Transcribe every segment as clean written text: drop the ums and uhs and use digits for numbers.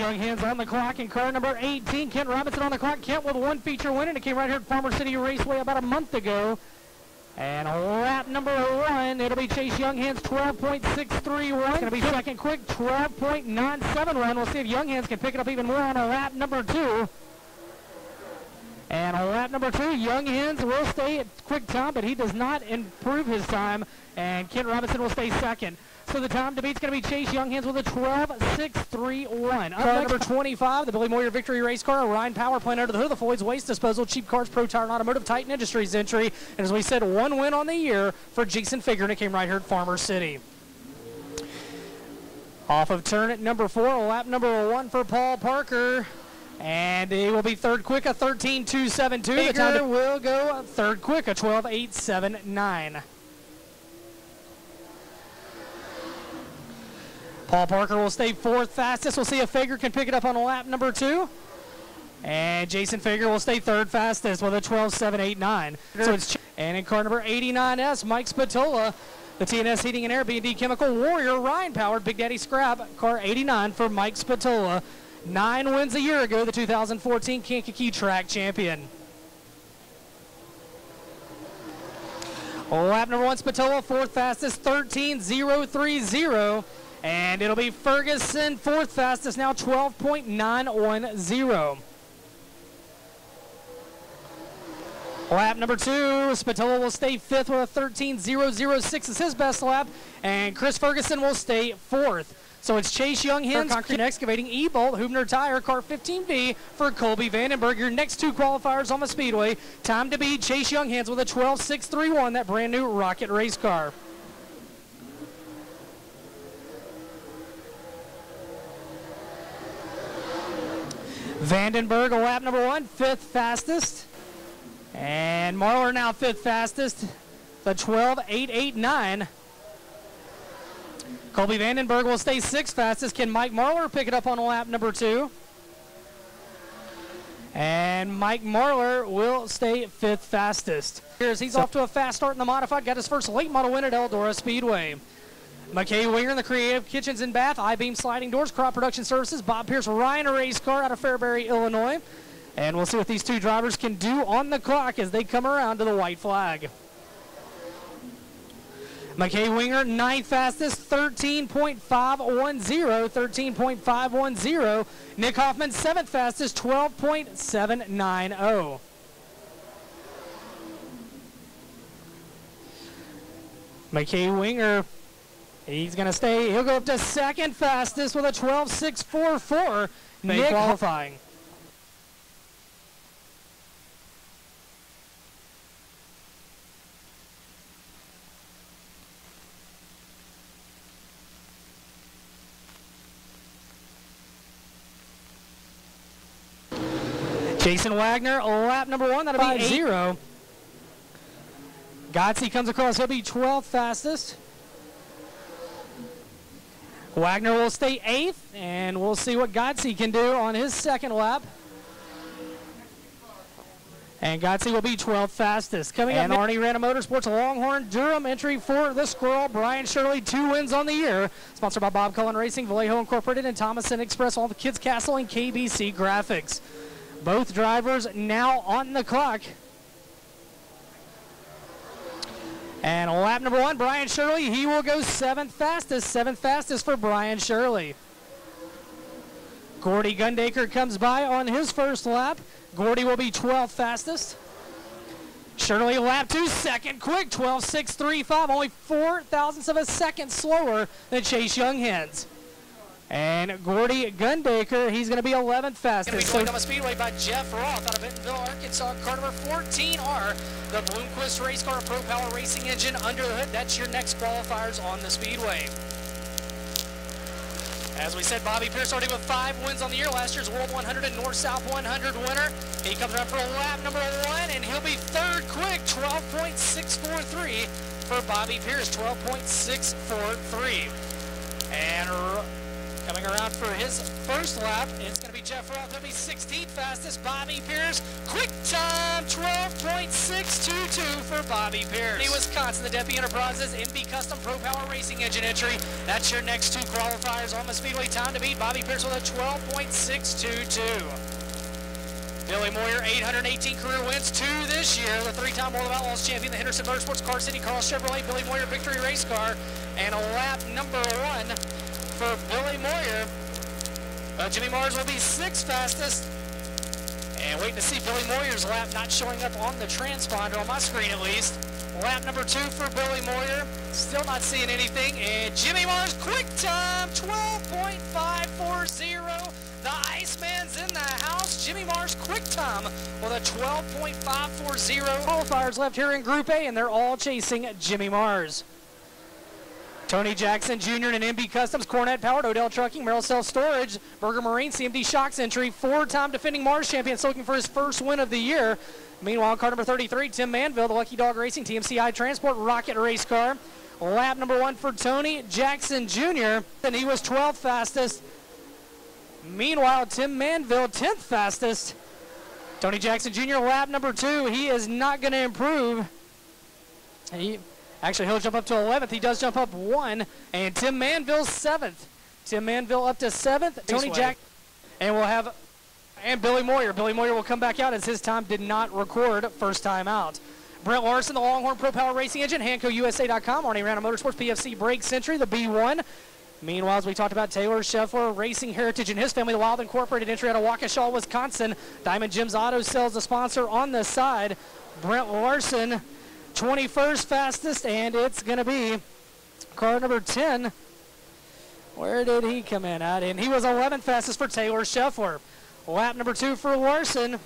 Young Hands on the clock in car number 18. Kent Robinson on the clock. Kent with one feature win, and it came right here at Farmer City Raceway about a month ago. And lap number 1, it'll be Chase Young Hands 12.631. It's going to be second quick, 12.971. We'll see if Young Hands can pick it up even more on a lap number 2. And on lap number 2, Young Hands will stay at quick time, but he does not improve his time. And Kent Robinson will stay second. So the time to beat is going to be Chase Young Hands with a 12.631. Car number 25, the Billy Moyer Victory Race Car, Ryan Power Plant under the hood of the Floyd's Waste Disposal, Cheap Cars, Pro Tire, and Automotive, Titan Industries entry. And as we said, 1 win on the year for Jason Figure, and it came right here at Farmer City. Off of turn at number 4, lap number 1 for Paul Parker. And he will be third quick, a 13.272. The time will go third quick, a 12.879. Paul Parker will stay fourth fastest. We'll see if Fager can pick it up on lap number 2. And Jason Fager will stay third fastest with a 12.789. So it's and in car number 89S, Mike Spatola, the TNS Heating and Air B&D Chemical Warrior, Ryan Powered, Big Daddy Scrap, car 89 for Mike Spatola. 9 wins a year ago, the 2014 Kankakee Track Champion. Lap number 1, Spatola, fourth fastest, 13.030. And it'll be Ferguson, fourth fastest, now 12.910. Lap number 2, Spatola will stay fifth with a 13.006 is his best lap. And Chris Ferguson will stay fourth. So it's Chase Young Hands, Concrete Excavating, E-Bolt, Hubner Tire, car 15B for Colby Vandenberg. Your next 2 qualifiers on the speedway. Time to beat Chase Young Hands with a 12.631, that brand new Rocket race car. Vandenberg, lap number 1, fifth fastest. And Marlar now fifth fastest, the 12.889. Colby Vandenberg will stay sixth fastest. Can Mike Marlar pick it up on lap number 2? And Mike Marlar will stay fifth fastest. He's off to a fast start in the modified. Got his first late model win at Eldora Speedway. McKay Winger in the Creative Kitchens and Bath, I-Beam Sliding Doors, Crop Production Services, Bob Pierce Ryan Race Car out of Fairbury, Illinois. And we'll see what these 2 drivers can do on the clock as they come around to the white flag. McKay Winger, 9th fastest, 13.510, 13.510. Nick Hoffman, 7th fastest, 12.790. McKay Winger, he's going to stay. He'll go up to second fastest with a 12.644. Nick qualifying. Jason Wagner, lap number 1, that'll be 5-0. Godsey comes across, he'll be 12th fastest. Wagner will stay 8th, and we'll see what Godsey can do on his second lap. And Godsey will be 12th fastest. Coming up, Arnie Random Motorsports Longhorn Durham entry for the Squirrel. Brian Shirley, 2 wins on the year. Sponsored by Bob Cullen Racing, Vallejo Incorporated, and Thomason Express, all the Kids Castle, and KBC Graphics. Both drivers now on the clock. And lap number 1, Brian Shirley, he will go 7th fastest. 7th fastest for Brian Shirley. Gordy Gundaker comes by on his first lap. Gordy will be 12th fastest. Shirley lap 2, second quick, 12.635, only 4,000ths of a second slower than Chase Young Hands. And Gordy Gundaker, he's going to be 11th fastest. Going to be joined on the speedway by Jeff Roth out of Bentonville, Arkansas. Car number 14R, the Bloomquist race car, Pro Power Racing engine under the hood. That's your next qualifiers on the speedway. As we said, Bobby Pierce already with 5 wins on the year. Last year's World 100 and North-South 100 winner. He comes around for lap number 1, and he'll be third quick, 12.643 for Bobby Pierce, 12.643. And coming around for his first lap, it's going to be Jeff Roth. He'll be 16th fastest. Bobby Pierce, quick time, 12.622 for Bobby Pierce. Wisconsin, the Deputy Enterprises MB Custom Pro Power Racing Engine entry. That's your next 2 qualifiers on the Speedway. Time to beat Bobby Pierce with a 12.622. Billy Moyer, 818 career wins, 2 this year. The 3-time World of Outlaws champion, the Henderson Motorsports Car City Carl Chevrolet Billy Moyer Victory Race Car. And a lap number 1 for Billy Moyer. Jimmy Mars will be 6th fastest. And waiting to see Billy Moyer's lap, not showing up on the transponder, on my screen at least. Lap number 2 for Billy Moyer. Still not seeing anything. And Jimmy Mars, quick time, 12.540. The Iceman's in the house. Jimmy Mars, quick time with a 12.540. Qualifiers left here in Group A, and they're all chasing Jimmy Mars. Tony Jackson Jr. and MB Customs, Cornet Powered, Odell Trucking, Merrill Self Storage, Berger Marine, CMD Shocks entry, 4-time defending Mars champion, looking for his first win of the year. Meanwhile, car number 33, Tim Manville, the Lucky Dog Racing, TMCI Transport, Rocket Race Car. Lap number 1 for Tony Jackson Jr., and he was 12th fastest. Meanwhile, Tim Manville, 10th fastest. Tony Jackson Jr., lap number 2, he is not going to improve. Actually, he'll jump up to 11th. He does jump up 1. And Tim Manville's 7th. Tim Manville up to 7th. Tony Jack. And we'll have, and Billy Moyer. Billy Moyer will come back out as his time did not record first time out. Brent Larson, the Longhorn Pro Power Racing Engine, HancoUSA.com, Arnie Random Motorsports, PFC Brake Century, the B1. Meanwhile, as we talked about, Taylor Scheffler, Racing Heritage and his family, the Wild Incorporated entry out of Waukesha, Wisconsin. Diamond Jim's Auto Sales, the sponsor on the side. Brent Larson, 21st fastest, and it's going to be car number 10. Where did he come in at? And he was 11th fastest for Taylor Scheffler. Lap number 2 for Larson.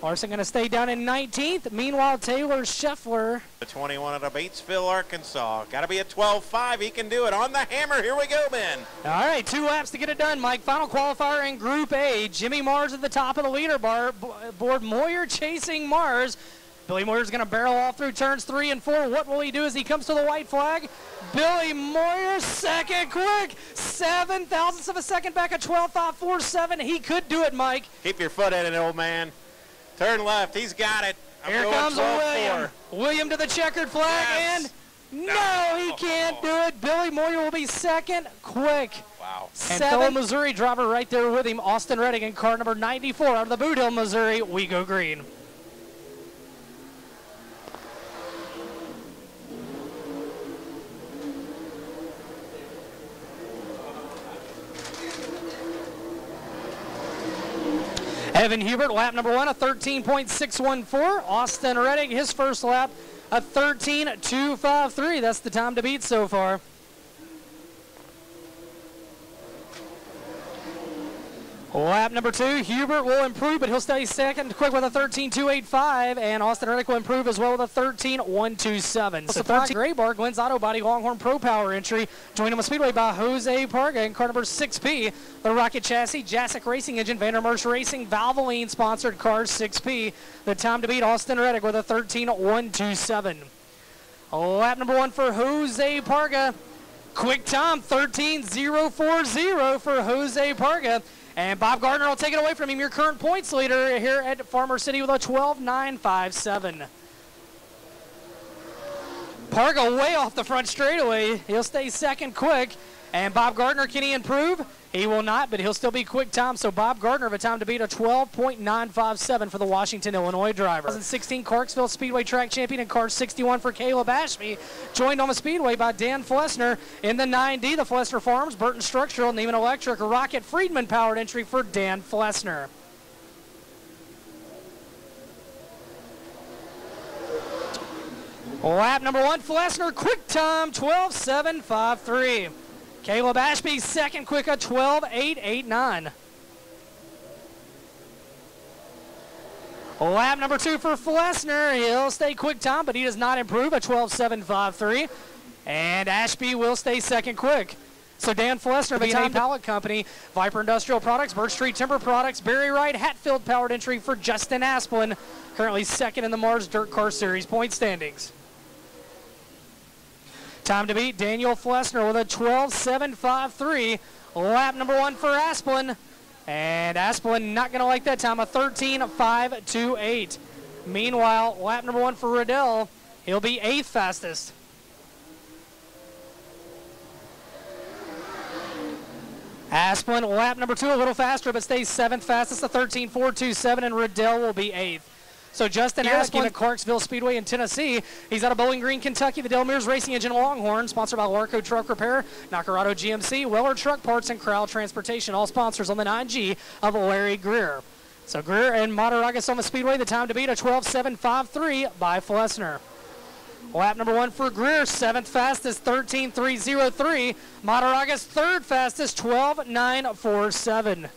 Larson going to stay down in 19th. Meanwhile, Taylor Scheffler. The 21 out of Batesville, Arkansas. Got to be a 12.5. He can do it. On the hammer. Here we go, Ben. All right, 2 laps to get it done, Mike. Final qualifier in Group A. Jimmy Mars at the top of the leaderboard. Moyer chasing Mars. Billy Moyer's going to barrel off through turns 3 and 4. What will he do as he comes to the white flag? Billy Moyer, second quick. 7 thousandths of a second back at 12.547. He could do it, Mike. Keep your foot in it, old man. Turn left. He's got it. Here comes William. William to the checkered flag, yes. And no, he can't do it. Billy Moyer will be second quick. Wow. And fellow Missouri driver right there with him, Austin Reddick, in car number 94 out of the Boot Hill, Missouri. We go green. Evan Hubert, lap number 1, a 13.614. Austin Reddick, his first lap, a 13.253. That's the time to beat so far. Lap number 2, Hubert will improve, but he'll stay second quick with a 13.285, and Austin Reddick will improve as well with a 13.127. So 13 Gray Bar, Glenn's Auto Body Longhorn Pro Power entry, joined on the Speedway by Jose Parga in car number 6P. The Rocket Chassis, Jacek Racing Engine, Vandermersch Racing, Valvoline sponsored car 6P. The time to beat Austin Reddick with a 13.127. Lap number 1 for Jose Parga. Quick time, 13.040 for Jose Parga. And Bob Gardner will take it away from him, your current points leader here at Farmer City with a 12.957. Parga way off the front straightaway. He'll stay second quick. And Bob Gardner, can he improve? He will not, but he'll still be quick time. So Bob Gardner have a time to beat a 12.957 for the Washington, Illinois driver. 2016 Clarksville Speedway track champion in car 61 for Caleb Ashby. Joined on the Speedway by Dan Flessner in the 9D, the Flessner Farms, Burton Structural, Neiman Electric, Rocket Friedman powered entry for Dan Flessner. Lap number 1, Flessner, quick time, 12.753. Caleb Ashby, second quick at 12.889. Lap number 2 for Flessner. He'll stay quick time, but he does not improve at 12.753. And Ashby will stay second quick. So Dan Flessner, the Time Pallet Company, Viper Industrial Products, Birch Street Timber Products, Barry Wright, Hatfield powered entry for Justin Asplin, currently second in the Mars Dirt Car Series point standings. Time to beat Daniel Flessner with a 12.753. Lap number 1 for Asplin. And Asplin not going to like that time, a 13.528. Meanwhile, lap number 1 for Riddell, he'll be 8th fastest. Asplin, lap number 2, a little faster, but stays 7th fastest, a 13.427, and Riddell will be 8th. So Justin Asplin at Clarksville Speedway in Tennessee. He's out of Bowling Green, Kentucky. The Del Mears Racing Engine Longhorn, sponsored by Larco Truck Repair, Nacarado GMC, Weller Truck Parts, and Crowd Transportation. All sponsors on the 9G of Larry Greer. So Greer and Mataragas Speedway, the time to beat, a 12.753 by Flessner. Lap number 1 for Greer, 7th fastest, 13.303. Mataragas 3rd fastest, 12.947.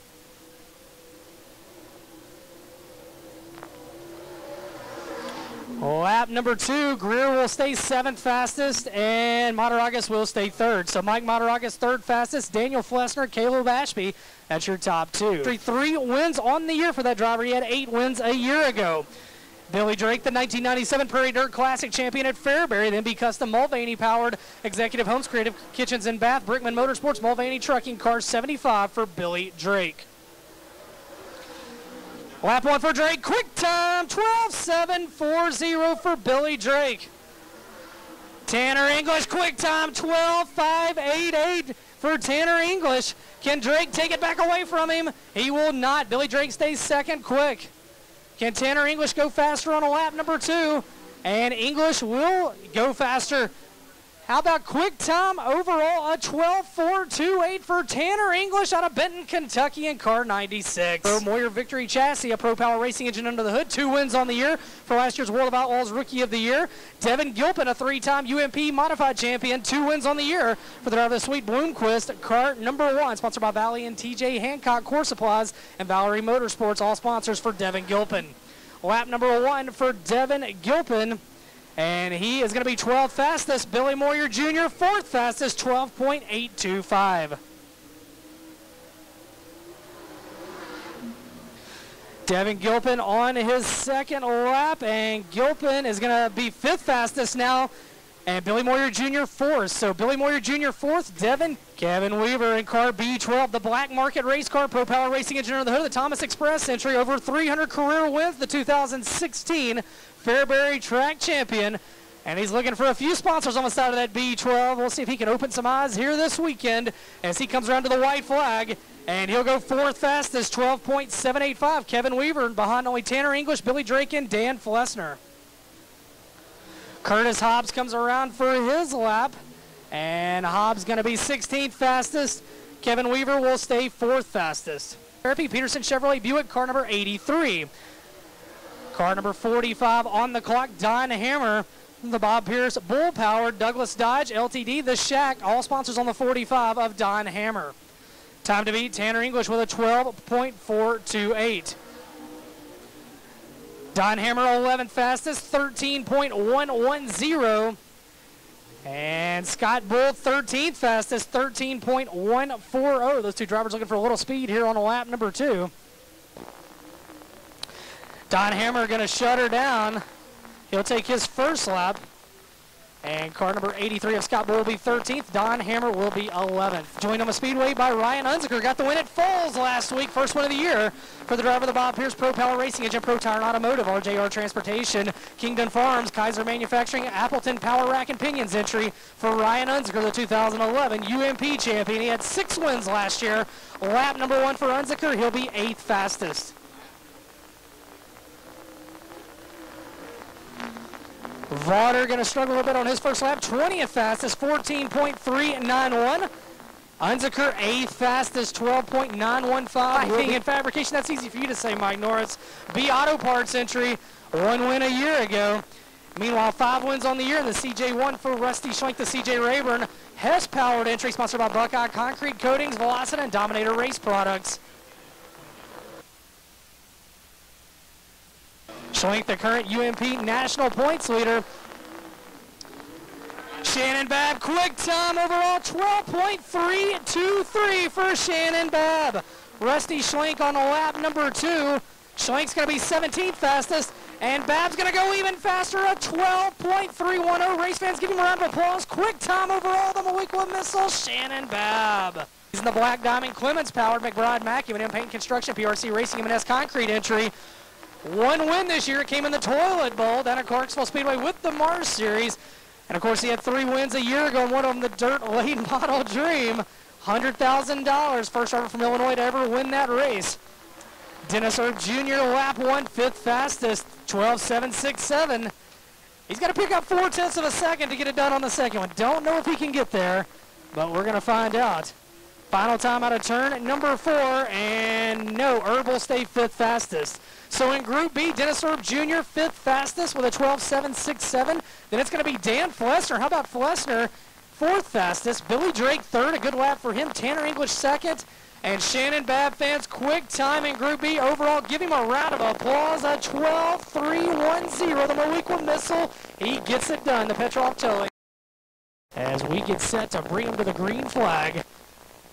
Lap number 2, Greer will stay 7th fastest, and Mataragas will stay 3rd. So Mike Mataragas 3rd fastest, Daniel Flessner, Caleb Ashby, that's your top 2. 3 wins on the year for that driver. He had 8 wins a year ago. Billy Drake, the 1997 Prairie Dirt Classic champion at Fairbury, then be Custom Mulvaney-powered Executive Homes, Creative Kitchens in Bath, Brickman Motorsports, Mulvaney Trucking, car 75 for Billy Drake. Lap 1 for Drake, quick time, 12.740 for Billy Drake. Tanner English, quick time, 12.588 for Tanner English. Can Drake take it back away from him? He will not. Billy Drake stays 2nd quick. Can Tanner English go faster on a lap number 2? And English will go faster. How about quick time overall? A 12.428 for Tanner English out of Benton, Kentucky in car 96. Moyer Victory Chassis, a Pro Power Racing engine under the hood. 2 wins on the year for last year's World of Outlaws Rookie of the Year. Devin Gilpin, a 3-time UMP Modified Champion. 2 wins on the year for the driver of the Sweet Bloomquist, car number 1. Sponsored by Valley and TJ Hancock Core Supplies and Valerie Motorsports. All sponsors for Devin Gilpin. Lap number 1 for Devin Gilpin. And he is going to be 12th fastest. Billy Moyer Jr., 4th fastest, 12.825. Devin Gilpin on his 2nd lap, and Gilpin is going to be 5th fastest now, and Billy Moyer Jr. 4th. So Billy Moyer Jr. 4th, Kevin Weaver in car B12, the Black Market Race Car, Pro Power Racing engine under the hood of the Thomas Express entry, over 300 career wins, the 2016 Fairbury Track Champion, and he's looking for a few sponsors on the side of that B12. We'll see if he can open some eyes here this weekend as he comes around to the white flag, and he'll go 4th fastest, 12.785. Kevin Weaver behind only Tanner English, Billy Drake, and Dan Flessner. Curtis Hobbs comes around for his lap, and Hobbs going to be 16th fastest. Kevin Weaver will stay 4th fastest. Therapy Peterson Chevrolet Buick, car number 83. Car number 45 on the clock, Don Hammer, the Bob Pierce Bull-powered Douglas Dodge LTD, the Shack, all sponsors on the 45 of Don Hammer. Time to beat, Tanner English with a 12.428. Don Hammer 11th fastest, 13.110. And Scott Bull 13th fastest, 13.140. Those 2 drivers looking for a little speed here on lap number 2. Don Hammer going to shut her down. He'll take his 1st lap. And car number 83 of Scott Bull will be 13th. Don Hammer will be 11th. Joined on the speedway by Ryan Unziker. Got the win at Falls last week. First win of the year for the driver of the Bob Pierce Pro Power Racing Engine, Pro Tire and Automotive, RJR Transportation, Kingdon Farms, Kaiser Manufacturing, Appleton Power Rack and Pinions entry for Ryan Unziker, the 2011 UMP champion. He had 6 wins last year. Lap number 1 for Unziker. He'll be 8th fastest. Vaughter going to struggle a bit on his 1st lap, 20th fastest, 14.391. Unziker 8th fastest, 12.915. Piping and fabrication, that's easy for you to say, Mike Norris. B Auto Parts entry, 1 win a year ago. Meanwhile, 5 wins on the year in the CJ1 for Rusty Schlenk, the CJ Rayburn. Hess powered entry, sponsored by Buckeye Concrete Coatings, Velocity, and Dominator Race Products. Schlenk, the current UMP national points leader. Shannon Babb, quick time overall, 12.323 for Shannon Babb. Rusty Schlenk on lap number 2. Schlenk's going to be 17th fastest, and Babb's going to go even faster, a 12.310. Race fans, give him a round of applause. Quick time overall, the Maliqua Missile, Shannon Babb. He's in the Black Diamond Clemens powered McBride Mackey and Paint Construction PRC Racing M&S Concrete entry. One win this year came in the Toilet Bowl down at Clarksville Speedway with the Mars Series. And of course he had 3 wins a year ago, and one of them the Dirt Late Model Dream. $100,000, first driver from Illinois to ever win that race. Dennis Erb Jr. lap 1, 5th fastest, 12.767. He's got to pick up 0.4 of a second to get it done on the second one. Don't know if he can get there, but we're going to find out. Final time out of turn number 4, and no, Erb will stay 5th fastest. So in Group B, Dennis Erb Jr., 5th fastest with a 12.767. Then it's going to be Dan Flessner. How about Flessner? 4th fastest. Billy Drake 3rd, a good lap for him. Tanner English 2nd. And Shannon Babb fans, quick time in Group B. Overall, give him a round of applause. A 12.310. The Moequa Missile. He gets it done. The Petrov Towing. As we get set to bring him to the green flag.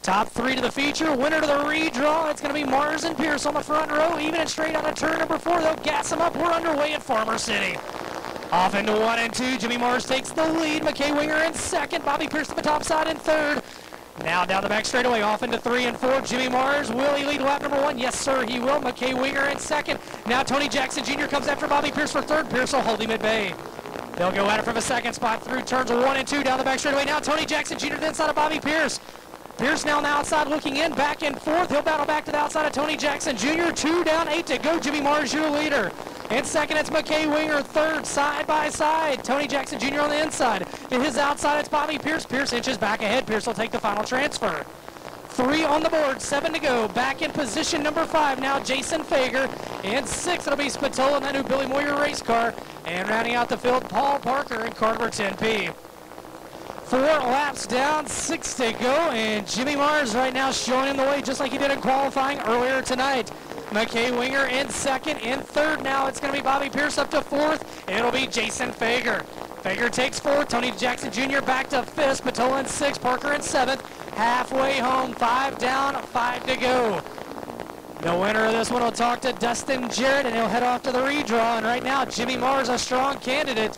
Top 3 to the feature, winner to the redraw. It's going to be Mars and Pierce on the front row, even and straight out of turn number 4. They'll gas him up. We're underway at Farmer City. Off into 1 and 2. Jimmy Mars takes the lead. McKay Winger in 2nd. Bobby Pierce to the top side in 3rd. Now down the back straightaway, off into 3 and 4. Jimmy Mars, will he lead lap number 1? Yes, sir, he will. McKay Winger in 2nd. Now Tony Jackson Jr. comes after Bobby Pierce for 3rd. Pierce will hold him at bay. They'll go at it from the 2nd spot through turns 1 and 2 down the back straightaway. Now Tony Jackson Jr. to the inside of Bobby Pierce. Pierce now on the outside looking in, back and forth. He'll battle back to the outside of Tony Jackson Jr. 2 down, 8 to go. Jimmy Mars, your leader. In 2nd, it's McKay Winger. 3rd, side by side. Tony Jackson Jr. on the inside. To his outside, it's Bobby Pierce. Pierce inches back ahead. Pierce will take the final transfer. 3 on the board, 7 to go. Back in position number 5 now, Jason Fager. In 6, it'll be Spatola in that new Billy Moyer race car. And rounding out the field, Paul Parker and Carver 10P. 4 laps down, 6 to go, and Jimmy Mars right now showing him the way just like he did in qualifying earlier tonight. McKay Winger in 2nd. In 3rd now, it's going to be Bobby Pierce up to 4th. It'll be Jason Fager. Fager takes 4th. Tony Jackson Jr. back to 5th. Spatola in 6th. Parker in 7th. Halfway home, 5 down, 5 to go. The winner of this one will talk to Dustin Jarrett, and he'll head off to the redraw. And right now, Jimmy Mars, a strong candidate.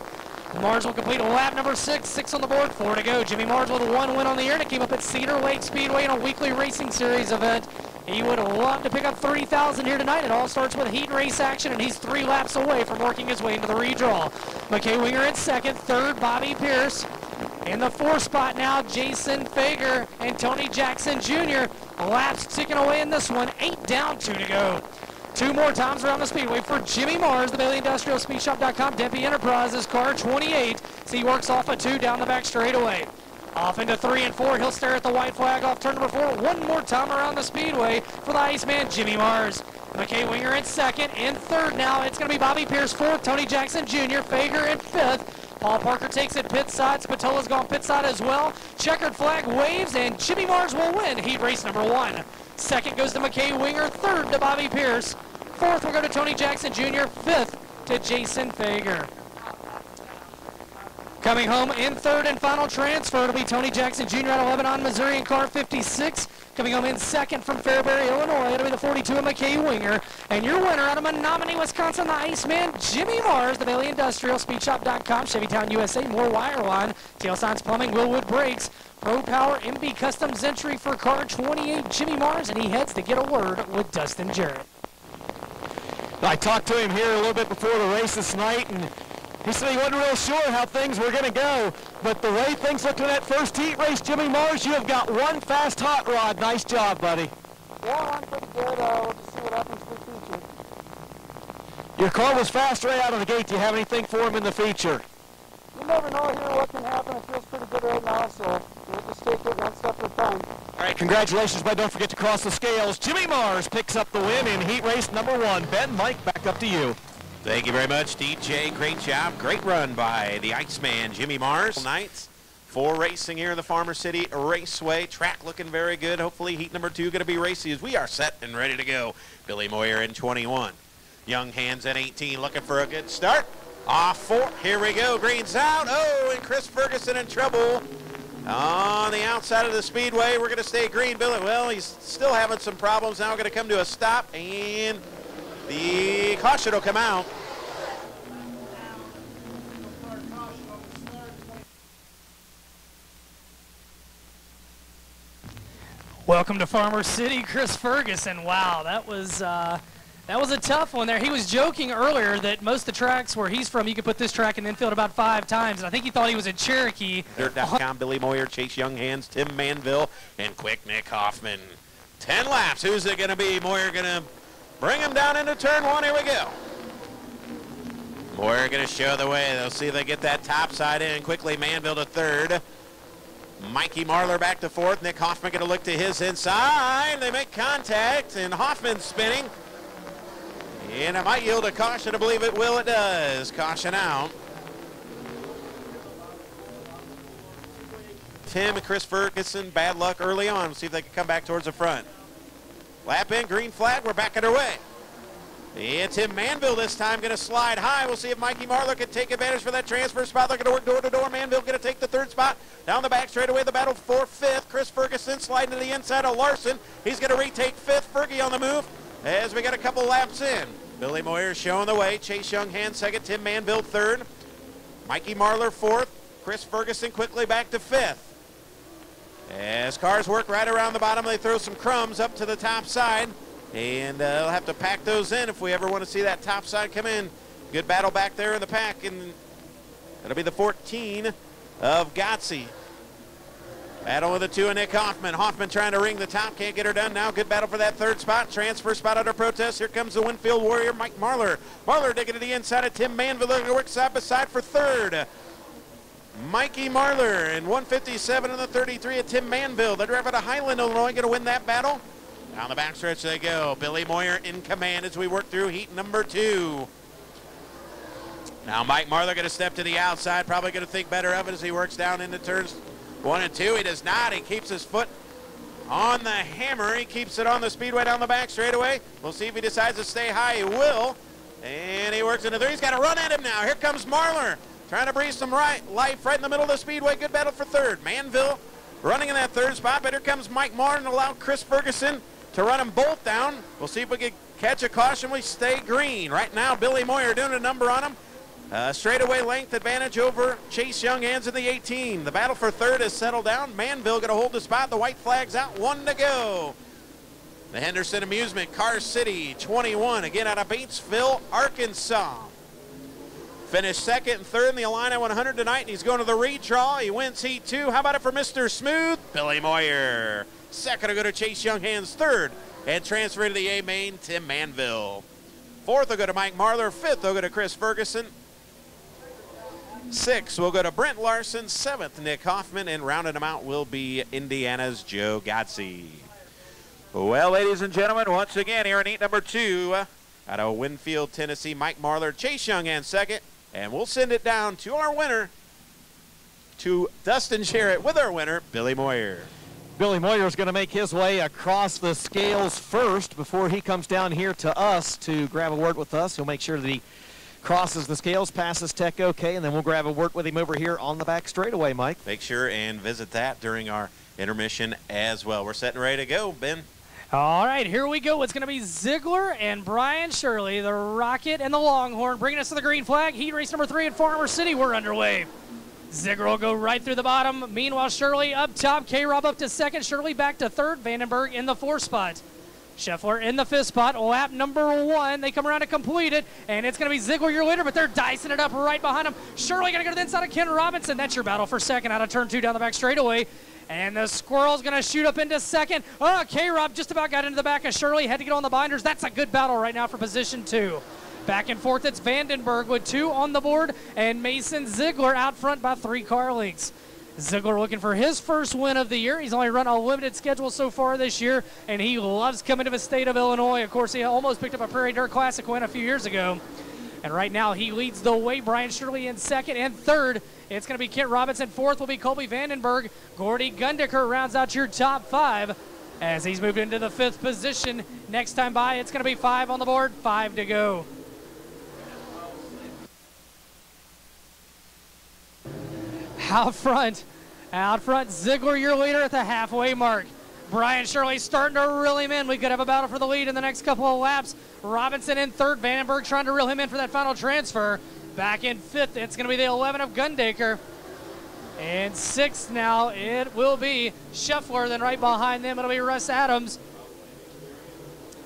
Mars will complete lap number 6, 6 on the board, 4 to go. Jimmy Mars with 1 win on the year, and it came up at Cedar Lake Speedway in a weekly racing series event. He would love to pick up $3,000 here tonight. It all starts with heat race action, and he's 3 laps away from working his way into the redraw. McKay Winger in 2nd, 3rd, Bobby Pierce. In the 4th spot now, Jason Fager and Tony Jackson Jr. Laps ticking away in this one, 8 down, 2 to go. 2 more times around the speedway for Jimmy Mars, the Bailey Industrial Speedshop.com, Dempy Enterprises, car 28. So he works off a 2 down the back straightaway. Off into 3 and 4, he'll stare at the white flag off turn number 4. 1 more time around the speedway for the Iceman, Jimmy Mars. McKay Winger in 2nd. In 3rd now, it's going to be Bobby Pierce 4th, Tony Jackson Jr., Fager in 5th. Paul Parker takes it pit side. Spatola's gone pit side as well. Checkered flag waves, and Jimmy Mars will win heat race number 1. 2nd goes to McKay Winger. 3rd to Bobby Pierce. 4th will go to Tony Jackson Jr. 5th to Jason Fager. Coming home in 3rd and final transfer, it'll be Tony Jackson Jr. out of Lebanon, Missouri in car 56. Coming home in 2nd from Fairbury, Illinois, it'll be the 42 of McKay Winger. And your winner out of Menominee, Wisconsin, the Iceman, Jimmy Mars, the Bailey Industrial Speedshop.com, Chevytown, USA, More Wireline, Tail Signs Plumbing, Willwood Brakes, Pro Power, MB Customs entry for car 28, Jimmy Mars, and he heads to get a word with Dustin Jarrett. I talked to him here a little bit before the race this night, and he said he wasn't real sure how things were going to go, but the way things looked in that first heat race, Jimmy Mars, you have got one fast hot rod. Nice job, buddy. Yeah, I'm pretty good. We'll just see what happens for the feature. Your car was fast right out of the gate. Do you have anything for him in the feature? You never know here what can happen. It feels pretty good right now, so we'll just take it one step at a time. All right, congratulations, but don't forget to cross the scales. Jimmy Mars picks up the win in heat race number 1. Ben, Mike, back up to you. Thank you very much, DJ. Great job. Great run by the Iceman, Jimmy Mars. Nights for racing here in the Farmer City Raceway. Track looking very good. Hopefully heat number 2 going to be racy as we are set and ready to go. Billy Moyer in 21. Young Hands at 18 looking for a good start. Off 4. Here we go. Green's out. Oh, and Chris Ferguson in trouble on the outside of the speedway. We're going to stay green. Billy, well, he's still having some problems. Now we're going to come to a stop, and the caution will come out. Welcome to Farmer City, Chris Ferguson. Wow, that was a tough one there. He was joking earlier that most of the tracks where he's from, you could put this track in the infield about 5 times, and I think he thought he was in Cherokee. Dirt.com, Billy Moyer, Chase Young Hands, Tim Manville, and quick Nick Hoffman. 10 laps. Who's it going to be? Moyer going to bring him down into turn 1. Here we go. Moyer going to show the way. They'll see if they get that top side in. Quickly, Manville to third. Mikey Marlar back to fourth. Nick Hoffman going to look to his inside. They make contact, and Hoffman's spinning. And it might yield a caution. I believe it will. It does. Caution out. Tim and Chris Ferguson, bad luck early on. We'll see if they can come back towards the front. Lap in, green flag. We're back underway. And Tim Manville this time going to slide high. We'll see if Mikey Marlar can take advantage for that transfer spot. They're going to work door to door. Manville going to take the third spot. Down the back straightaway, the battle for fifth. Chris Ferguson sliding to the inside of Larson. He's going to retake fifth. Fergie on the move as we got a couple laps in. Billy Moyer showing the way. Chase Young Hands second. Tim Manville third. Mikey Marlar fourth. Chris Ferguson quickly back to fifth. As cars work right around the bottom, they throw some crumbs up to the top side. And they'll have to pack those in if we ever want to see that top side come in. Good battle back there in the pack, and that'll be the 14 of Gotze. Battle with the 2 of Nick Hoffman. Hoffman trying to ring the top, can't get her done now. Good battle for that third spot. Transfer spot under protest. Here comes the Winfield Warrior, Mike Marlar. Marlar digging to the inside of Tim Manville. They're going to work side by side for third. Mikey Marlar in 157 and the 33 of Tim Manville. They drive out of Highland, Illinois, going to win that battle. Down the backstretch they go. Billy Moyer in command as we work through heat number 2. Now Mike Marlar going to step to the outside, probably going to think better of it as he works down into turns 1 and 2. He does not. He keeps his foot on the hammer. He keeps it on the speedway down the back straightaway. We'll see if he decides to stay high. He will. And he works into 3. He's got to run at him now. Here comes Marlar trying to breathe some life right in the middle of the speedway. Good battle for third. Manville running in that third spot, but here comes Mike Marlar and allow Chris Ferguson to run them both down. We'll see if we can catch a caution. We stay green. Right now, Billy Moyer doing a number on him. Straightaway length advantage over Chase Young Hands in the 18. The battle for third has settled down. Manville going to hold the spot. The white flag's out. 1 to go. The Henderson Amusement Car City 21, again out of Batesville, Arkansas. Finished second and third in the Illini 100 tonight, and he's going to the redraw. He wins heat 2. How about it for Mr. Smooth? Billy Moyer. Second will go to Chase Young Hands. Third, and transfer to the A main, Tim Manville. Fourth will go to Mike Marlar. Fifth will go to Chris Ferguson. Sixth will go to Brent Larson. Seventh, Nick Hoffman. And rounding them out will be Indiana's Joe Gotze. Well, ladies and gentlemen, once again here in heat number 2 out of Winfield, Tennessee, Mike Marlar, Chase Young Hands second. And we'll send it down to our winner, to Dustin Sherritt with our winner, Billy Moyer. Billy Moyer is going to make his way across the scales first before he comes down here to us to grab a word with us. He'll make sure that he crosses the scales, passes Tech OK, and then we'll grab a word with him over here on the back straightaway, Mike. Make sure and visit that during our intermission as well. We're set and ready to go, Ben. All right, here we go. It's going to be Ziegler and Brian Shirley, the Rocket and the Longhorn, bringing us to the green flag. Heat race number 3 at Farmer City. We're underway. Ziegler will go right through the bottom. Meanwhile, Shirley up top. K-Rob up to second. Shirley back to third. Vandenberg in the 4th spot. Scheffler in the 5th spot. Lap number 1. They come around to complete it, and it's going to be Ziegler your leader, but they're dicing it up right behind him. Shirley going to go to the inside of Ken Robinson. That's your battle for second out of turn 2 down the back straightaway. And the Squirrel's going to shoot up into second. Oh, K-Rob just about got into the back of Shirley. Had to get on the binders. That's a good battle right now for position 2. Back and forth, it's Vandenberg with 2 on the board, and Mason Ziegler out front by 3 car lengths. Ziegler looking for his first win of the year. He's only run a limited schedule so far this year, and he loves coming to the state of Illinois. Of course, he almost picked up a Prairie Dirt Classic win a few years ago. And right now, he leads the way. Brian Shirley in second, and third, it's going to be Kent Robinson. Fourth will be Colby Vandenberg. Gordy Gundiker rounds out your top 5 as he's moved into the 5th position. Next time by, it's going to be 5 on the board, 5 to go. Out front, Ziegler, your leader at the halfway mark. Brian Shirley starting to reel him in. We could have a battle for the lead in the next couple of laps. Robinson in third, Vandenberg trying to reel him in for that final transfer. Back in 5th, it's going to be the 11 of Gundaker. And sixth now, it will be Scheffler. Then right behind them, it'll be Russ Adams.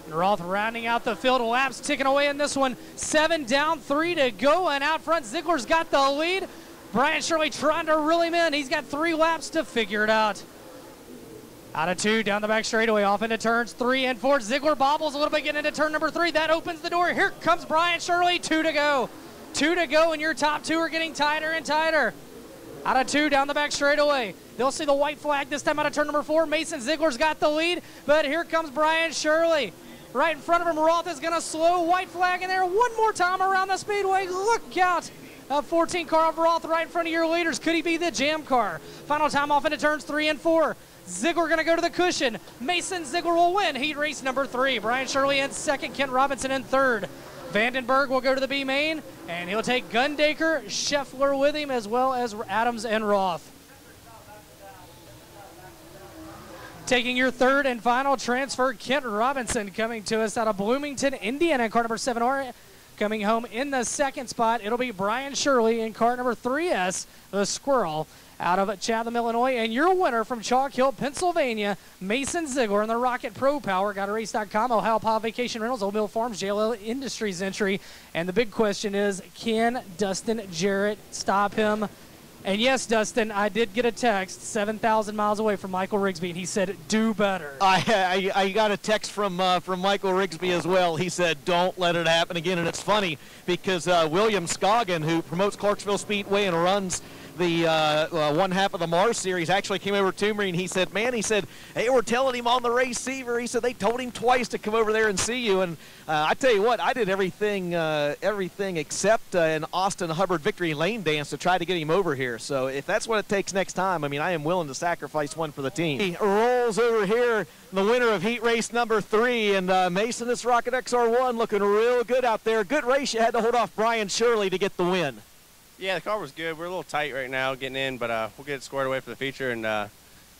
And Roth rounding out the field. Laps ticking away in this one. 7 down, 3 to go. And out front, Ziegler's got the lead. Brian Shirley trying to reel him in. He's got 3 laps to figure it out. Out of 2, down the back straightaway, off into turns 3 and 4. Ziegler bobbles a little bit, getting into turn number 3. That opens the door. Here comes Brian Shirley. 2 to go. 2 to go, and your top 2 are getting tighter and tighter. Out of 2, down the back straightaway. They'll see the white flag this time out of turn number 4. Mason Ziegler's got the lead, but here comes Brian Shirley. Right in front of him, Roth is going to slow. White flag in there. One more time around the speedway. Look out. A 14 car of Roth right in front of your leaders. Could he be the jam car? Final time off into turns 3 and 4. Ziegler going to go to the cushion. Mason Ziegler will win heat race number 3. Brian Shirley in second. Kent Robinson in third. Vandenberg will go to the B main, and he'll take Gundaker, Scheffler with him, as well as Adams and Roth. Taking your third and final transfer, Kent Robinson coming to us out of Bloomington, Indiana, in car number 7R. Coming home in the second spot, it'll be Brian Shirley in car number 3S, the Squirrel, out of Chatham, Illinois. And your winner from Chalk Hill, Pennsylvania, Mason Ziegler in the Rocket Pro Power. GottaRace.com, Ohio Paw Vacation Rentals, Old Mill Farms, JLL Industries entry. And the big question is, can Dustin Jarrett stop him? And yes, Dustin, I did get a text 7,000 miles away from Michael Rigsby, and he said, do better. I got a text from Michael Rigsby as well. He said, don't let it happen again. And it's funny because William Scoggin, who promotes Clarksville Speedway and runs the one half of the Mars Series, actually came over to me and he said, man, he said, hey, we're telling him on the receiver. He said they told him twice to come over there and see you. And I tell you what, I did everything except an Austin Hubbard victory lane dance to try to get him over here. So if that's what it takes next time, I mean, I am willing to sacrifice one for the team. He rolls over here, the winner of heat race number 3, and Mason, this Rocket XR1 looking real good out there. Good race. You had to hold off Brian Shirley to get the win. Yeah, the car was good. We're a little tight right now getting in, but we'll get it squared away for the feature. And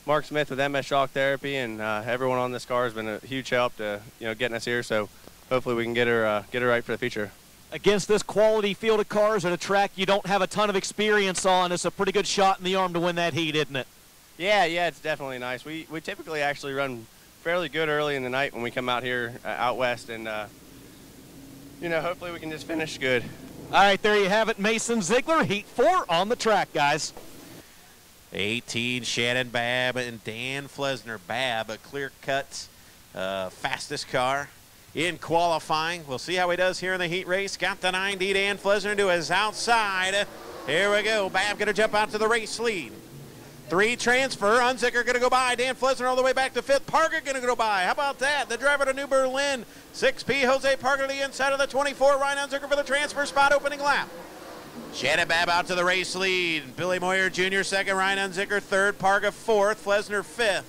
Mark Smith with MS Shock Therapy and everyone on this car has been a huge help to getting us here. So hopefully we can get her right for the feature. Against this quality field of cars at a track you don't have a ton of experience on, it's a pretty good shot in the arm to win that heat, isn't it? Yeah, it's definitely nice. We typically actually run fairly good early in the night when we come out here out west, and hopefully we can just finish good. All right, there you have it. Mason Ziegler, heat 4 on the track, guys. 18, Shannon Babb and Dan Flesner. Babb, a clear-cut fastest car in qualifying. We'll see how he does here in the heat race. Got the 90, Dan Flesner to his outside. Here we go. Babb going to jump out to the race lead. 3 transfer. Unzicker going to go by. Dan Flesner all the way back to 5th. Parker going to go by. How about that? The driver to New Berlin. 6P, Jose Parker to the inside of the 24. Ryan Unzicker for the transfer spot opening lap. Shannon Babb out to the race lead. Billy Moyer Jr. second. Ryan Unzicker third. Parker 4th. Flesner 5th.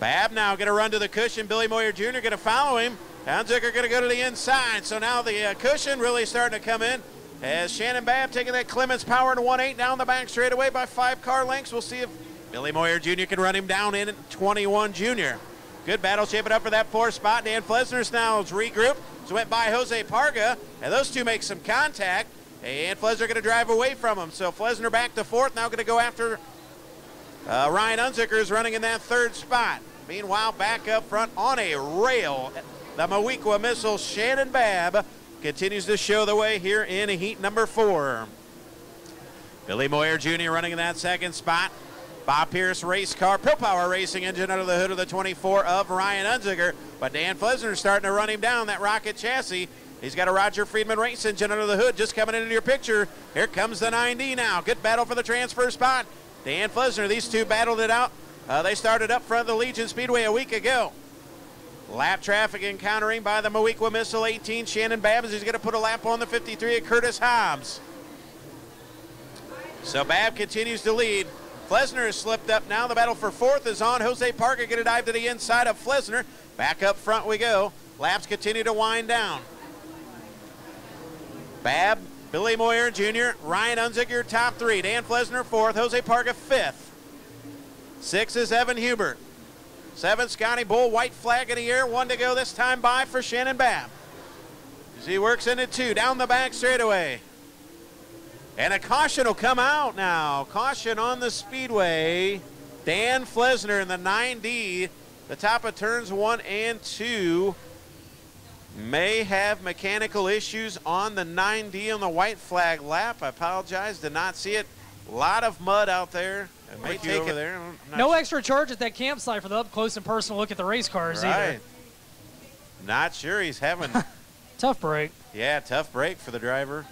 Babb now going to run to the cushion. Billy Moyer Jr. going to follow him. Unzicker going to go to the inside. So now the cushion really starting to come in. As Shannon Babb taking that Clements Power to 1-8 down the back straightaway by 5 car lengths. We'll see if Billy Moyer Jr. can run him down in 21 Jr. Good battle shaping up for that 4th spot. Dan Flesner's now regrouped. So went by Jose Parga, and those two make some contact. And Flesner going to drive away from him. So Flesner back to 4th, now going to go after Ryan Unzicker is running in that 3rd spot. Meanwhile, back up front on a rail, the Mawequa Missile, Shannon Babb continues to show the way here in heat number 4. Billy Moyer Jr. running in that 2nd spot. Bob Pierce race car, Pro Power Racing engine under the hood of the 24 of Ryan Unzicker. But Dan Flesner starting to run him down, that Rocket chassis. He's got a Roger Friedman race engine under the hood just coming into your picture. Here comes the 9D now. Good battle for the transfer spot. Dan Flesner, these two battled it out. They started up front of the Legion Speedway a week ago. Lap traffic encountering by the Mawequa Missile 18, Shannon Babb, as he's going to put a lap on the 53 at Curtis Hobbs. So Babb continues to lead. Flesner has slipped up now. The battle for 4th is on. Jose Parker going to dive to the inside of Flesner. Back up front we go. Laps continue to wind down. Babb, Billy Moyer Jr., Ryan Unzicker top 3. Dan Flesner 4th, Jose Parker 5th. 6 is Evan Hubert. 7, Scotty Bull, white flag in the air. 1 to go this time by for Shannon Babb. As he works into 2, down the back straightaway. And a caution will come out now. Caution on the speedway. Dan Flesner in the 9D, the top of turns 1 and 2. May have mechanical issues on the 9D on the white flag lap. I apologize, did not see it. A lot of mud out there. It may take over there. No extra charge at that campsite for the up close and personal look at the race cars either. Not sure he's having. Tough break. Yeah, tough break for the driver.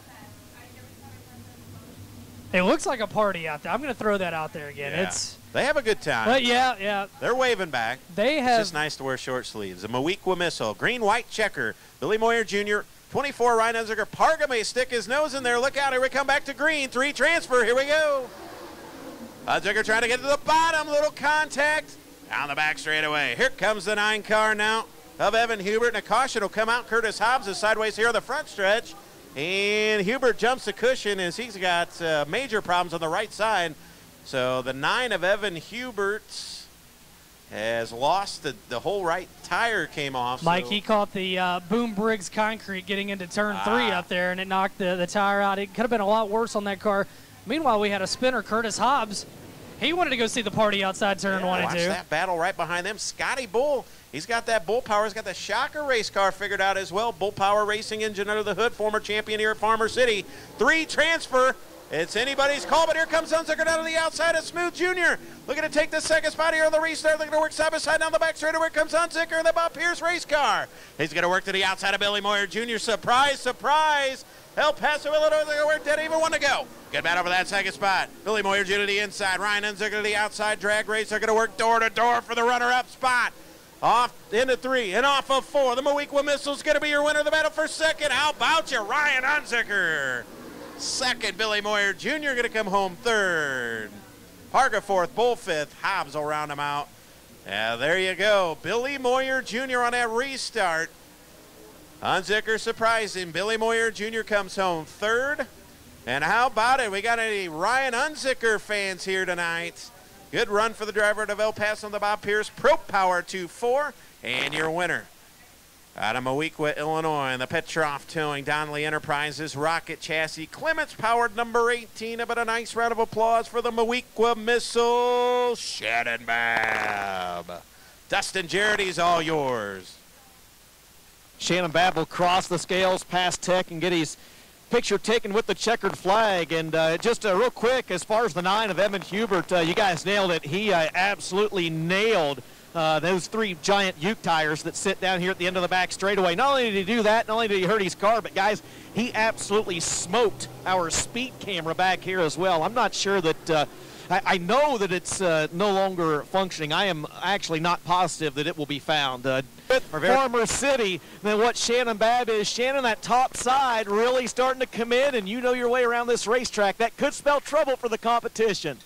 It looks like a party out there. I'm going to throw that out there again. Yeah. They have a good time. But yeah. They're waving back. They have. It's just nice to wear short sleeves. A Mowequa missile, green-white checker. Billy Moyer Jr., 24, Ryan Unzicker. Parga may stick his nose in there. Look out, here we come back to green. 3 transfer, here we go. Unzicker trying to get to the bottom. Little contact. Down the back straightaway. Here comes the 9 car now of Evan Hubert. And a caution will come out. Curtis Hobbs is sideways here on the front stretch. And Hubert jumps the cushion as he's got major problems on the right side. So the 9 of Evan Hubert has lost the whole right tire came off. Mike, so. he caught the Boom Briggs concrete getting into turn 3 up there, and it knocked the tire out. It could have been a lot worse on that car. Meanwhile, we had a spinner, Curtis Hobbs. He wanted to go see the party outside turn 1 and 2. Watch that battle right behind them. Scotty Bull, he's got that Bull Power. He's got the Shocker race car figured out as well. Bull Power racing engine under the hood, former champion here at Farmer City. 3 transfer. It's anybody's call, but here comes Unzicker down to the outside of Smooth Jr. Looking to take the second spot here on the restart. Looking to work side by side down the back straight. Here comes Unzicker in the Bob Pierce race car. He's going to work to the outside of Billy Moyer Jr. Surprise, surprise. El Paso, Illinois, they're going to work dead even 1 to go. Good battle for that second spot. Billy Moyer Jr. to the inside. Ryan Unzicker to the outside drag race. They're going to work door to door for the runner-up spot. Off into 3 and off of 4. The Mowequa Missile's going to be your winner of the battle for second. How about you, Ryan Unzicker? Second, Billy Moyer Jr. going to come home 3rd. Parga 4th, Bull 5th. Hobbs will round him out. Yeah, there you go. Billy Moyer Jr. on that restart. Unzicker surprising. Billy Moyer Jr. comes home 3rd. And how about it? We got any Ryan Unzicker fans here tonight. Good run for the driver of El Paso on the Bob Pierce. Pro Power 2-4. And your winner. Out of Mowequa, Illinois, the Petroff Towing, Donnelly Enterprises, Rocket Chassis, Clements Powered number 18. But a nice round of applause for the Mowequa Missile, Shannon Babb. Dustin Jarrett's all yours. Shannon Babb will cross the scales past Tech and get his picture taken with the checkered flag. And just real quick, as far as the 9 of Evan Hubert, you guys nailed it. He absolutely nailed those 3 giant Uke tires that sit down here at the end of the back straightaway. Not only did he do that, not only did he hurt his car, but guys, he absolutely smoked our speed camera back here as well. I'm not sure that, I know that it's no longer functioning. I am actually not positive that it will be found. Farmer City, then what Shannon Babb is. Shannon, that top side really starting to come in, and you know your way around this racetrack. That could spell trouble for the competition.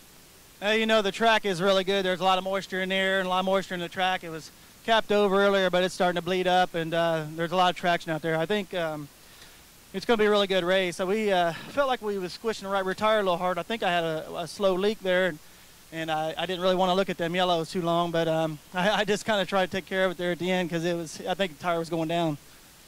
You know, the track is really good. There's a lot of moisture in there and a lot of moisture in the track. It was capped over earlier, but it's starting to bleed up, and there's a lot of traction out there. I think it's going to be a really good race. So we felt like we was squishing the right rear tire a little hard. I think I had a slow leak there, and I didn't really want to look at them yellows too long, but I just kind of tried to take care of it there at the end because I think the tire was going down.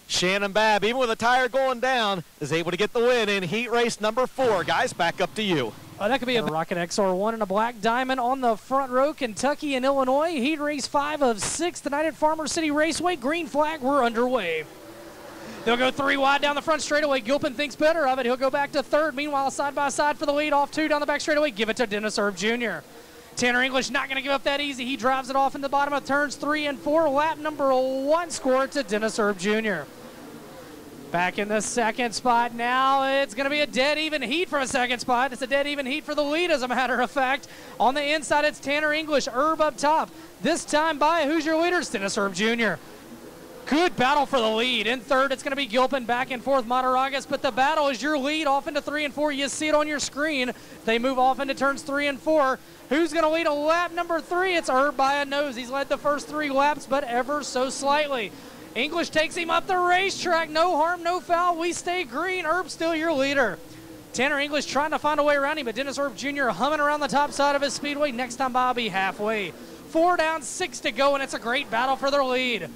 Shannon Babb, even with the tire going down, is able to get the win in heat race number 4. Guys, back up to you. That could be a Rocket XR1 and a black diamond on the front row. Kentucky and Illinois. Heat race 5 of 6 tonight at Farmer City Raceway. Green flag, we're underway. They'll go 3 wide down the front straightaway. Gilpin thinks better of it. He'll go back to 3rd. Meanwhile, side by side for the lead, off 2 down the back straightaway. Give it to Dennis Erb Jr. Tanner English not going to give up that easy. He drives it off in the bottom of turns 3 and 4. Lap number 1 score to Dennis Erb Jr. Back in the second spot now. It's going to be a dead even heat for a second spot. It's a dead even heat for the lead, as a matter of fact. On the inside, it's Tanner English, Erb up top. This time by who's your leader? It's Dennis Erb Jr. Good battle for the lead. In 3rd, it's going to be Gilpin, back and forth Mataragas, but the battle is your lead off into 3 and 4. You see it on your screen. They move off into turns 3 and 4. Who's going to lead a lap number 3? It's Erb by a nose. He's led the first 3 laps, but ever so slightly. English takes him up the racetrack. No harm, no foul. We stay green. Erb still your leader. Tanner English trying to find a way around him, but Dennis Erb Jr. humming around the top side of his speedway. Next time by, I'll be halfway. 4 down, 6 to go, and it's a great battle for their lead.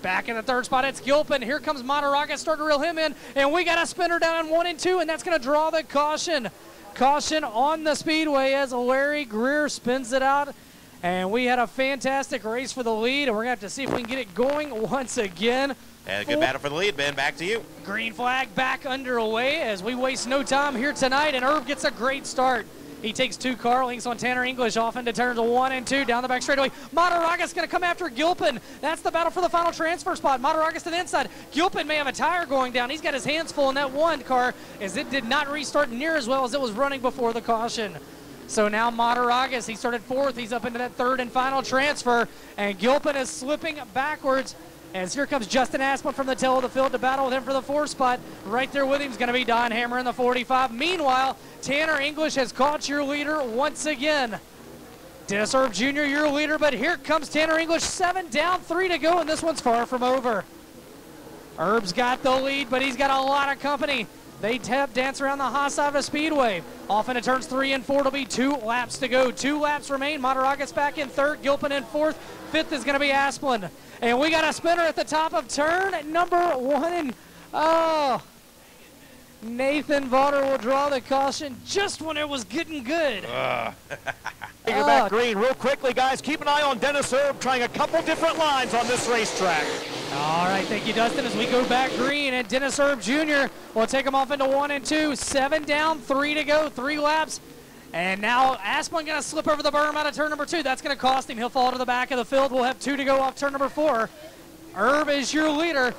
Back in the third spot, it's Gilpin. Here comes Mataraga, starting to reel him in, and we got a spinner down on 1 and 2, and that's going to draw the caution. Caution on the speedway as Larry Greer spins it out. And we had a fantastic race for the lead, and we're going to have to see if we can get it going once again. And a good battle for the lead, Ben. Back to you. Green flag back underway as we waste no time here tonight, and Herb gets a great start. He takes 2 car lengths on Tanner English off into turns 1 and 2 down the back straightaway. Mataraga's going to come after Gilpin. That's the battle for the final transfer spot. Mataraga's to the inside. Gilpin may have a tire going down. He's got his hands full in that 1 car as it did not restart near as well as it was running before the caution. So now Mataragas, he started 4th. He's up into that 3rd and final transfer, and Gilpin is slipping backwards. As here comes Justin Asplin from the tail of the field to battle with him for the 4th spot. Right there with him is going to be Don Hammer in the 45. Meanwhile, Tanner English has caught your leader once again. Dennis Herb Jr., your leader, but here comes Tanner English. 7 down, 3 to go, and this one's far from over. Herb's got the lead, but he's got a lot of company. They dance around the high side of the speedway. Off into turns 3 and 4. It'll be 2 laps to go. 2 laps remain. Mataraga's back in 3rd. Gilpin in 4th. 5th is going to be Asplin. And we got a spinner at the top of turn number 1. And Nathan Vaughter will draw the caution just when it was getting good. You're back green real quickly, guys. Keep an eye on Dennis Herb trying a couple different lines on this racetrack. All right, thank you, Dustin, as we go back green, and Dennis Herb Jr. will take him off into 1 and 2. 7 down, 3 to go, 3 laps. And now Asplin going to slip over the berm out of turn number 2. That's going to cost him. He'll fall to the back of the field. We'll have 2 to go off turn number 4. Herb is your leader.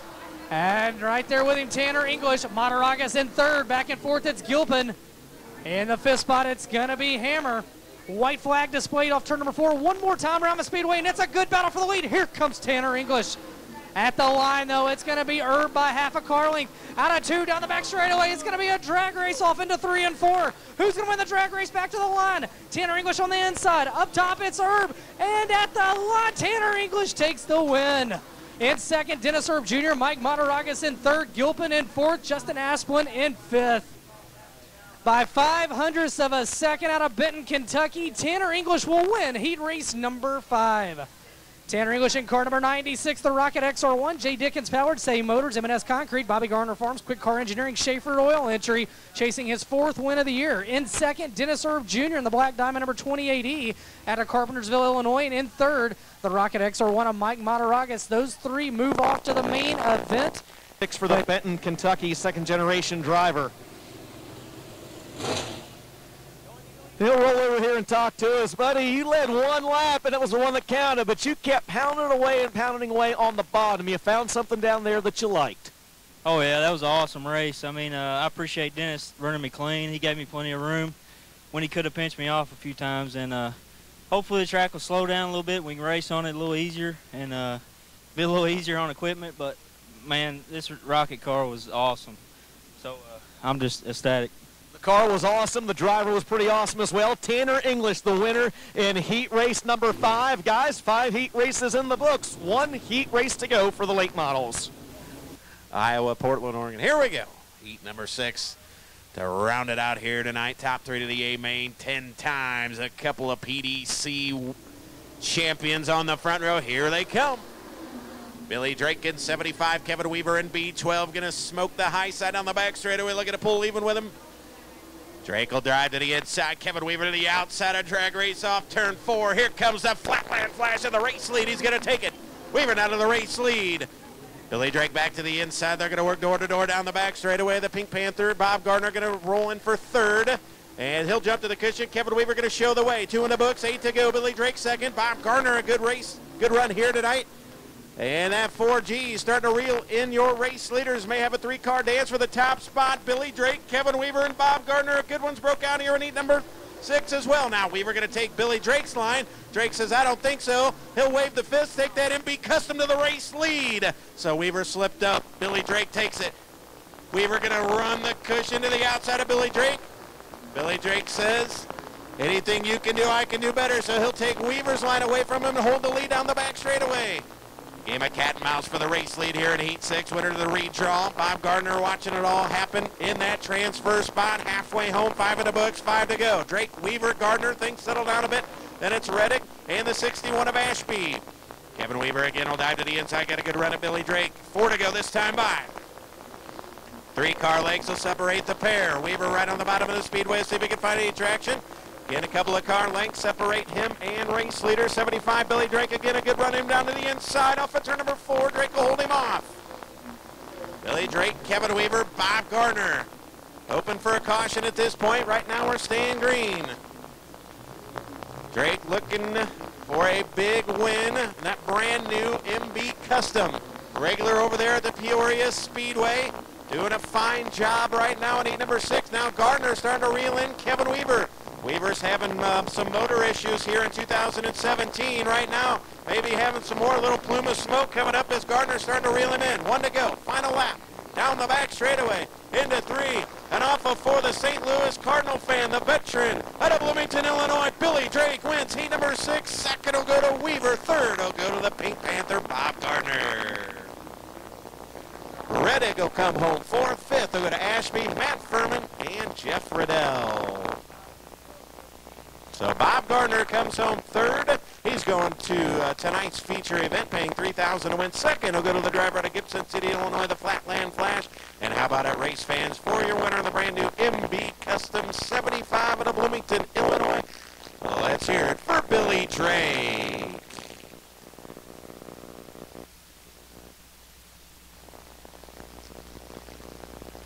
And right there with him, Tanner English. Mataraga's in 3rd. Back and 4th, it's Gilpin. In the 5th spot, it's going to be Hammer. White flag displayed off turn number 4. One more time around the speedway, and it's a good battle for the lead. Here comes Tanner English. At the line, though, it's going to be Herb by half a car length. Out of 2 down the back straightaway, it's going to be a drag race off into 3 and 4. Who's going to win the drag race back to the line? Tanner English on the inside. Up top, it's Herb. And at the line, Tanner English takes the win. In 2nd, Dennis Herb Jr., Mike Mataragas in 3rd, Gilpin in 4th, Justin Asplin in 5th. By 500ths of a second out of Benton, Kentucky, Tanner English will win heat race number 5. Tanner English in car number 96, the Rocket XR1, J. Dickens powered, Say Motors, M&S Concrete, Bobby Garner Farms, Quick Car Engineering, Schaefer Oil Entry, chasing his 4th win of the year. In 2nd, Dennis Herb Jr. in the Black Diamond number 28E out of Carpentersville, Illinois. And in 3rd, the Rocket XR1 of Mike Mataragas. Those 3 move off to the main event. 6 for the Benton, Kentucky second-generation driver. He'll roll over here and talk to us. Buddy, you led 1 lap, and it was the one that counted, but you kept pounding away and pounding away on the bottom. You found something down there that you liked. Oh, yeah, that was an awesome race. I mean, I appreciate Dennis running me clean. He gave me plenty of room when he could have pinched me off a few times, and hopefully the track will slow down a little bit. We can race on it a little easier and be a little easier on equipment, but, man, this rocket car was awesome. So I'm just ecstatic. The car was awesome. The driver was pretty awesome as well. Tanner English, the winner in heat race number 5. Guys, 5 heat races in the books. 1 heat race to go for the late models. Iowa, Portland, Oregon. Here we go. Heat number 6 to round it out here tonight. Top 3 to the A main. 10 times. A couple of PDC champions on the front row. Here they come. Billy Drake in 75. Kevin Weaver in B12. Going to smoke the high side on the back straightaway. Looking to pull even with him. Drake will drive to the inside. Kevin Weaver to the outside. A drag race off turn 4. Here comes the flatland flash of the race lead. He's going to take it. Weaver now to the race lead. Billy Drake back to the inside. They're going to work door to door down the back straightaway. The Pink Panther, Bob Gardner, going to roll in for 3rd. And he'll jump to the cushion. Kevin Weaver going to show the way. 2 in the books, 8 to go. Billy Drake 2nd. Bob Gardner, a good race. Good run here tonight. And that 4G starting to reel in. Your race leaders may have a 3-car dance for the top spot. Billy Drake, Kevin Weaver, and Bob Gardner. Good ones broke out here in heat number 6 as well. Now Weaver going to take Billy Drake's line. Drake says, I don't think so. He'll wave the fist, take that MB Custom to the race lead. So Weaver slipped up. Billy Drake takes it. Weaver going to run the cushion to the outside of Billy Drake. Billy Drake says, anything you can do, I can do better. So he'll take Weaver's line away from him and hold the lead down the back straightaway. Game of cat and mouse for the race lead here in heat 6. Winner to the redraw. Bob Gardner watching it all happen in that transfer spot. Halfway home, 5 in the books, 5 to go. Drake, Weaver, Gardner, things settle down a bit. Then it's Reddick and the 61 of Ashby. Kevin Weaver again will dive to the inside. Got a good run at Billy Drake. 4 to go this time by. 3 car lengths will separate the pair. Weaver right on the bottom of the speedway. See if he can find any traction. Again, a couple of car lengths separate him and race leader 75 Billy Drake. Again, a good run him down to the inside off of turn number 4. Drake will hold him off. Billy Drake, Kevin Weaver, Bob Gardner. Open for a caution at this point. Right now we're staying green. Drake looking for a big win. That brand new MB Custom. Regular over there at the Peoria Speedway. Doing a fine job right now in heat number 6. Now Gardner starting to reel in Kevin Weaver. Weaver's having some motor issues here in 2017 right now. Maybe having some more little plume of smoke coming up as Gardner's starting to reel him in. 1 to go. Final lap. Down the back straightaway. Into 3. And off of 4, the St. Louis Cardinal fan, the veteran out of Bloomington, Illinois. Billy Drake wins heat number 6. Second will go to Weaver. Third will go to the Pink Panther, Bob Gardner. Reddick will come home 4th. 5th will go to Ashby, Matt Furman, and Jeff Riddell. So Bob Gardner comes home 3rd. He's going to tonight's feature event, paying $3,000 to win. 2nd will go to the driver out of Gibson City, Illinois, the Flatland Flash. And how about it, race fans, for your winner of the brand new MB Custom 75 out of Bloomington, Illinois. Well, let's hear it for Billy Drake.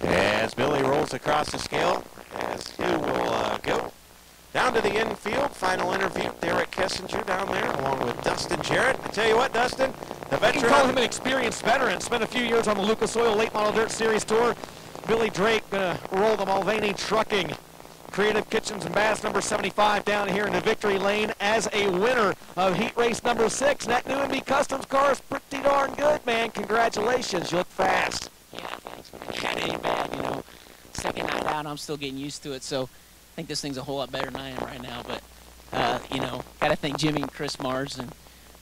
As Billy rolls across the scale, as he will go down to the infield. Final interview there at Kessinger down there, along with Dustin Jarrett. I tell you what, Dustin, the veteran. You can call him an experienced veteran. Spent a few years on the Lucas Oil Late Model Dirt Series Tour. Billy Drake gonna roll the Mulvaney Trucking Creative Kitchens and Baths number 75 down here in the victory lane as a winner of heat race number 6. That new MB Customs car is pretty darn good, man. Congratulations. You look fast. Yeah, thanks. It ain't bad, you know. Second night out, I'm still getting used to it, so I think this thing's a whole lot better than I am right now. But, you know, got to thank Jimmy and Chris Mars and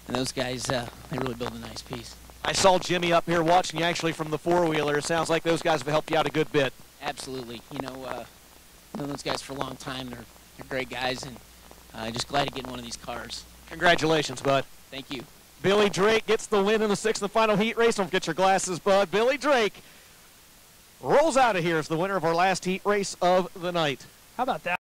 those guys. They really built a nice piece. I saw Jimmy up here watching you actually from the four-wheeler. It sounds like those guys have helped you out a good bit. Absolutely. You know, known those guys for a long time. They're great guys, and just glad to get in one of these cars. Congratulations, bud. Thank you. Billy Drake gets the win in the 6th and final heat race. Don't forget your glasses, bud. Billy Drake rolls out of here as the winner of our last heat race of the night. How about that?